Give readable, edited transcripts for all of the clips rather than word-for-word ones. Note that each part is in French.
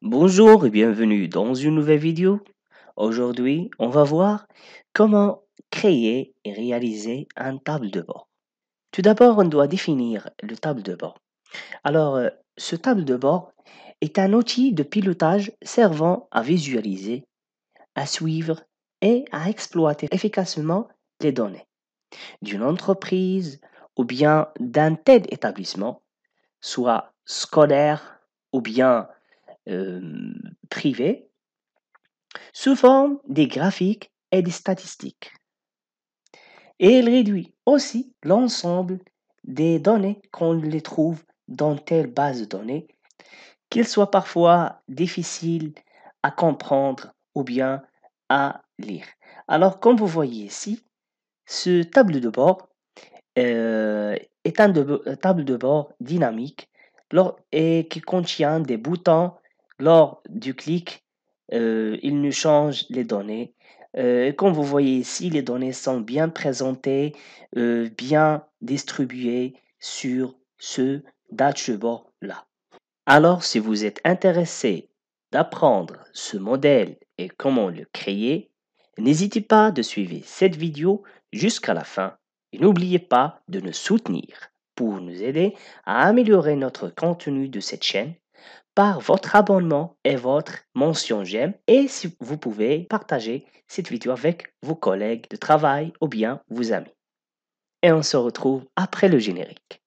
Bonjour et bienvenue dans une nouvelle vidéo. Aujourd'hui, on va voir comment créer et réaliser un table de bord. Tout d'abord, on doit définir le table de bord. Alors, ce table de bord est un outil de pilotage servant à visualiser, à suivre et à exploiter efficacement les données d'une entreprise ou bien d'un tel établissement, soit scolaire ou bien euh, privé, sous forme des graphiques et des statistiques. Et il réduit aussi l'ensemble des données qu'on les trouve dans telle base de données, qu'ils soient parfois difficiles à comprendre ou bien à lire. Alors, comme vous voyez ici, ce tableau de bord est un tableau de bord dynamique et qui contient des boutons. Lors du clic, il nous change les données. Comme vous voyez ici, les données sont bien présentées, bien distribuées sur ce dashboard-là. Alors, si vous êtes intéressé d'apprendre ce modèle et comment le créer, n'hésitez pas de suivre cette vidéo jusqu'à la fin et n'oubliez pas de nous soutenir pour nous aider à améliorer notre contenu de cette chaîne par votre abonnement et votre mention j'aime et si vous pouvez partager cette vidéo avec vos collègues de travail ou bien vos amis. Et on se retrouve après le générique.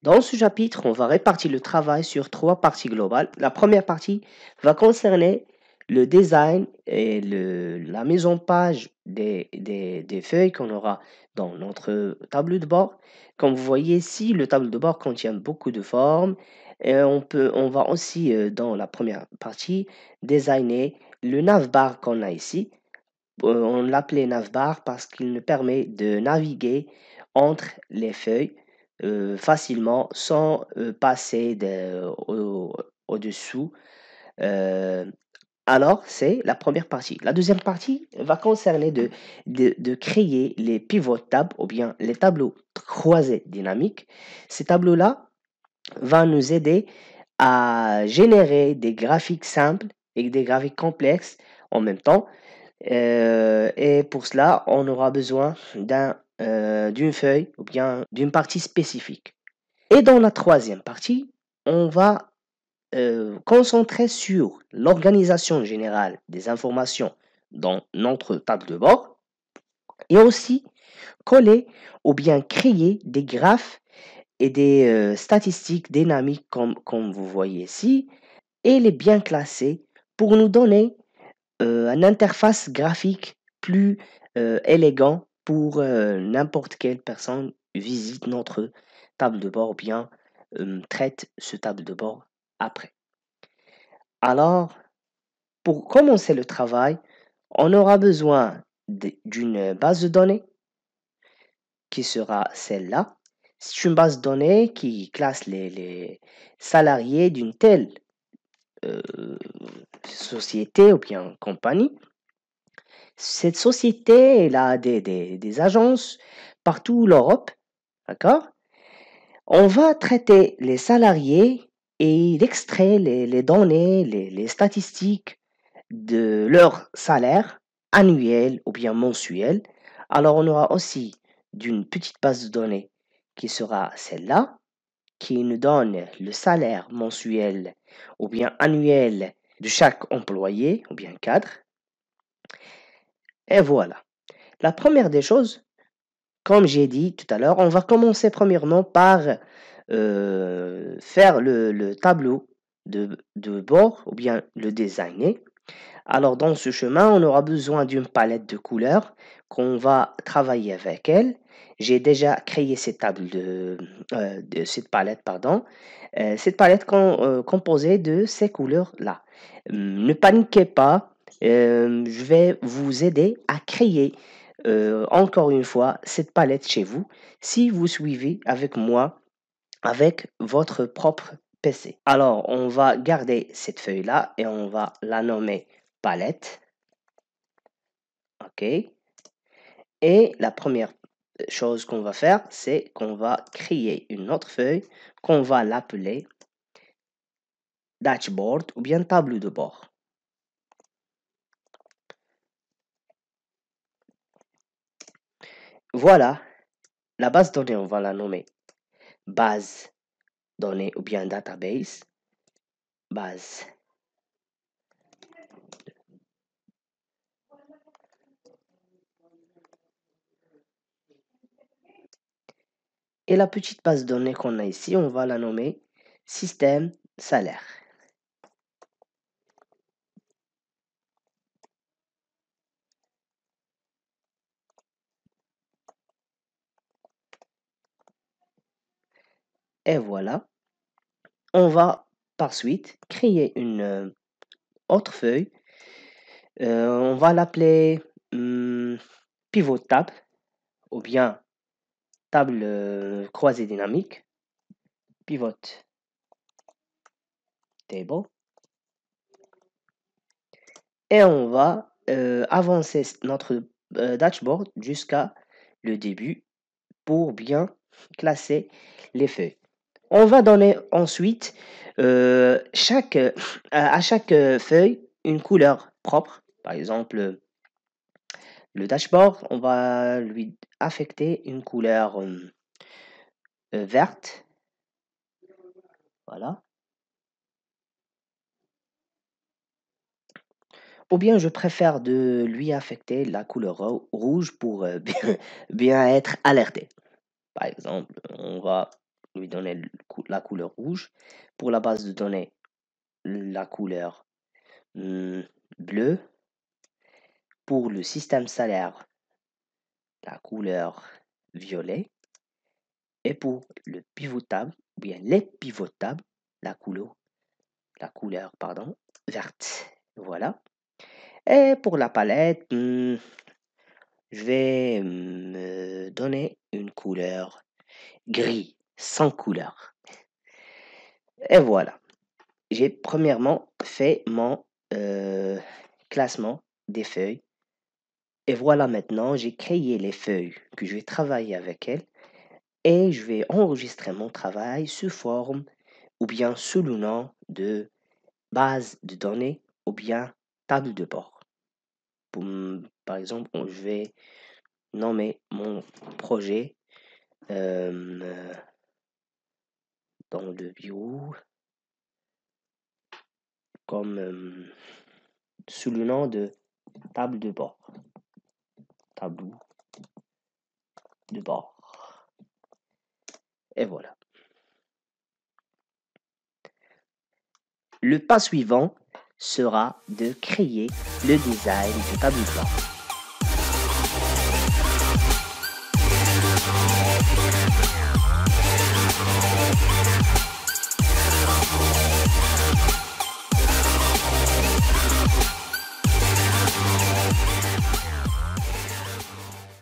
Dans ce chapitre, on va répartir le travail sur trois parties globales. La première partie va concerner le design et la mise en page des feuilles qu'on aura dans notre tableau de bord. Comme vous voyez ici, le tableau de bord contient beaucoup de formes. Et on va aussi, dans la première partie, designer le navbar qu'on a ici. On l'appelait navbar parce qu'il nous permet de naviguer entre les feuilles facilement sans passer au-dessous. Euh, alors, c'est la première partie. La deuxième partie va concerner de créer les pivot tables ou bien les tableaux croisés dynamiques. Ces tableaux-là vont nous aider à générer des graphiques simples et des graphiques complexes en même temps. Et pour cela, on aura besoin d'une feuille ou bien d'une partie spécifique. Et dans la troisième partie, on va concentrer sur l'organisation générale des informations dans notre table de bord et aussi coller ou bien créer des graphes et des statistiques dynamiques comme vous voyez ici et les bien classer pour nous donner une interface graphique plus élégant pour n'importe quelle personne visite notre table de bord ou bien traite ce table de bord après. Alors, pour commencer le travail, on aura besoin d'une base de données qui sera celle-là. C'est une base de données qui classe les salariés d'une telle euh, société ou bien compagnie. Cette société, elle a des agences partout l'Europe, d'accord? On va traiter les salariés et extraire les données, les statistiques de leur salaire annuel ou bien mensuel. Alors, on aura aussi d'une petite base de données qui sera celle-là, qui nous donne le salaire mensuel ou bien annuel de chaque employé ou bien cadre. Et voilà. La première des choses, comme j'ai dit tout à l'heure, on va commencer premièrement par faire le tableau de bord ou bien le designer. Alors dans ce chemin, on aura besoin d'une palette de couleurs qu'on va travailler avec elle. J'ai déjà créé cette palette, pardon. Cette palette composée de ces couleurs-là. Ne paniquez pas, je vais vous aider à créer encore une fois cette palette chez vous si vous suivez avec moi avec votre propre PC. Alors, on va garder cette feuille-là et on va la nommer palette. OK. Et la première chose qu'on va faire, c'est qu'on va créer une autre feuille qu'on va l'appeler dashboard ou bien tableau de bord. Voilà, la base de données, on va la nommer base données ou bien database. Base. Et la petite base de données qu'on a ici, on va la nommer système salaire. Et voilà, on va par suite créer une autre feuille. On va l'appeler pivot table ou bien table croisée dynamique. Pivot table. Et on va avancer notre dashboard jusqu'à le début pour bien classer les feuilles. On va donner ensuite à chaque feuille une couleur propre. Par exemple, le dashboard, on va lui affecter une couleur verte. Voilà. Ou bien je préfère de lui affecter la couleur rouge pour bien être alerté. Par exemple, on va lui donner la couleur rouge. Pour la base de données, la couleur bleue. Pour le système salaire, la couleur violet. Et pour le pivotable, ou bien les pivotables, la couleur verte. Voilà. Et pour la palette, je vais me donner une couleur gris, sans couleur. Et voilà. J'ai premièrement fait mon classement des feuilles. Et voilà maintenant, j'ai créé les feuilles que je vais travailler avec elles. Et je vais enregistrer mon travail sous forme ou bien sous le nom de base de données ou bien table de bord. Par exemple, je vais nommer mon projet dans le bureau comme sous le nom de table de bord. Tableau de bord. Et voilà. Le pas suivant sera de créer le design du tableau de bord.